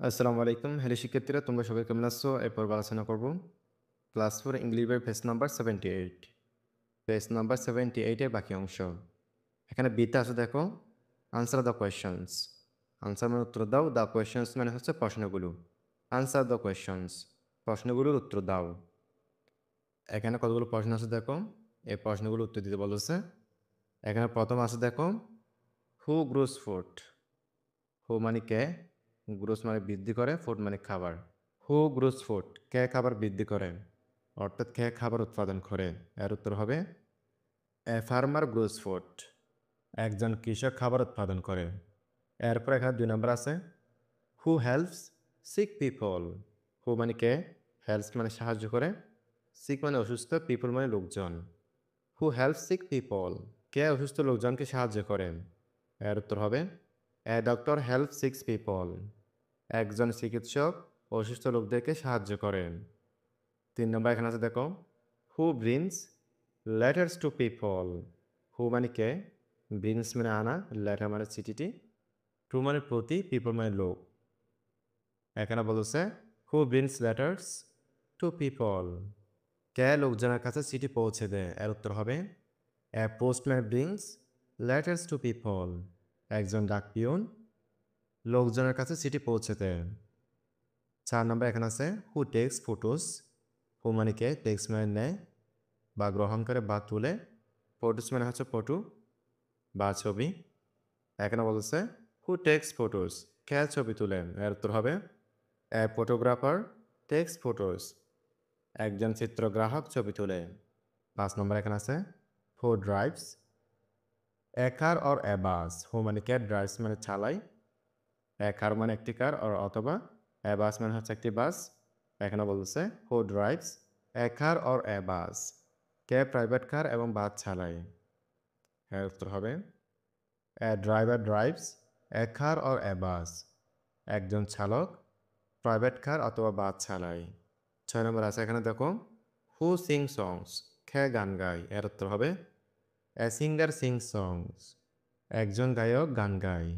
আসসালামু আলাইকুম। হ্যালো শিক্ষার্থীরা, তোমরা সবাই কেমন আছো? এরপর আলোচনা করব ক্লাস 4 ইংলিশ বইয়ের পেজ নাম্বার 78। পেজ নাম্বার 78 এর বাকি অংশ। এখানে বিতে আছে দেখো, আনসার দ্য কোয়েশ্চনস। আনসার মানে উত্তর দাও, দ্য কোয়েশ্চনস মানে হচ্ছে প্রশ্নগুলো। আনসার দ্য কোয়েশ্চনস, প্রশ্নগুলোর উত্তর দাও। এখানে কতগুলো প্রশ্ন আছে দেখো, এই প্রশ্নগুলো উত্তর দিতে বলেছে। এখানে প্রথম আছে দেখো, হু গ্রোস ফুড? হু মানে কে, গ্রোস মানে বৃদ্ধি করে, ফুড মানে খাবার। হু গ্রোস ফুড? কে খাবার বৃদ্ধি করে, অর্থাৎ কে খাবার উৎপাদন করে। এর উত্তর হবে এ ফার্মার গ্রোস ফুড। একজন কৃষক খাবার উৎপাদন করে। এরপর এখানে 2 নম্বর আছে, হু হেল্পস সিক পিপল? হু মানে কে, হেল্পস মানে সাহায্য করে, সিক মানে অসুস্থ, পিপল মানে লোকজন। Who helps sick people? কে অসুস্থ লোকজনকে সাহায্য করেন? এর উত্তর হবে a doctor help sick people. একজন চিকিৎসক অসুস্থ লোকদেরকে সাহায্য করেন। 3 নম্বর এখানে আছে দেখো, হু ব্রিংস লেটার্স টু পিপল? হু মানে কে, ব্রিংস মানে আনা, লেটার মানে চিঠিটি, টু মানে প্রতি, পিপল মানে লোক। এখানে বলছে who brings letters to people? কে লোকজনের কাছে চিঠি পৌঁছে দেয়? এর উত্তর হবে a postman brings letters to people. একজন ডাক পিয়ন লোকজনের কাছে চিঠি পৌঁছে দেয়। 4 নম্বর এখানে আছে, হু টেক্স ফটোস? হু মানে কে, টেক্স মানে নেয় বা গ্রহণ করে বা তুলে, ফটোস মানে হচ্ছে ফটো বা ছবি। এখানে বলছে হু টেক্স ফটোস? কে ছবি তুলেন? এর উত্তর হবে এ ফটোগ্রাফার টেক্স ফটোস। একজন চিত্রগ্রাহক ছবি তোলে। 5 নম্বর এখানে আছে, হু drives a car or a বাস? হু মানে কে, ড্রাইভস মানে চালায়, এ কার মানে একটি কার, অর অথবা, এ বাস মানে হচ্ছে একটি বাস। এখানে বলছে who drives a car or a bus? কে প্রাইভেট কার এবং বাস চালায়? এর উত্তর হবে a driver drives a car or a bus? একজন চালক প্রাইভেট কার অথবা বাস চালায়। 6 নম্বর আছে এখানে দেখো, হু সিং সংস? কে গান গায়? এর উত্তর হবে এ সিঙ্গার সিং সংস। একজন গায়ক গান গায়।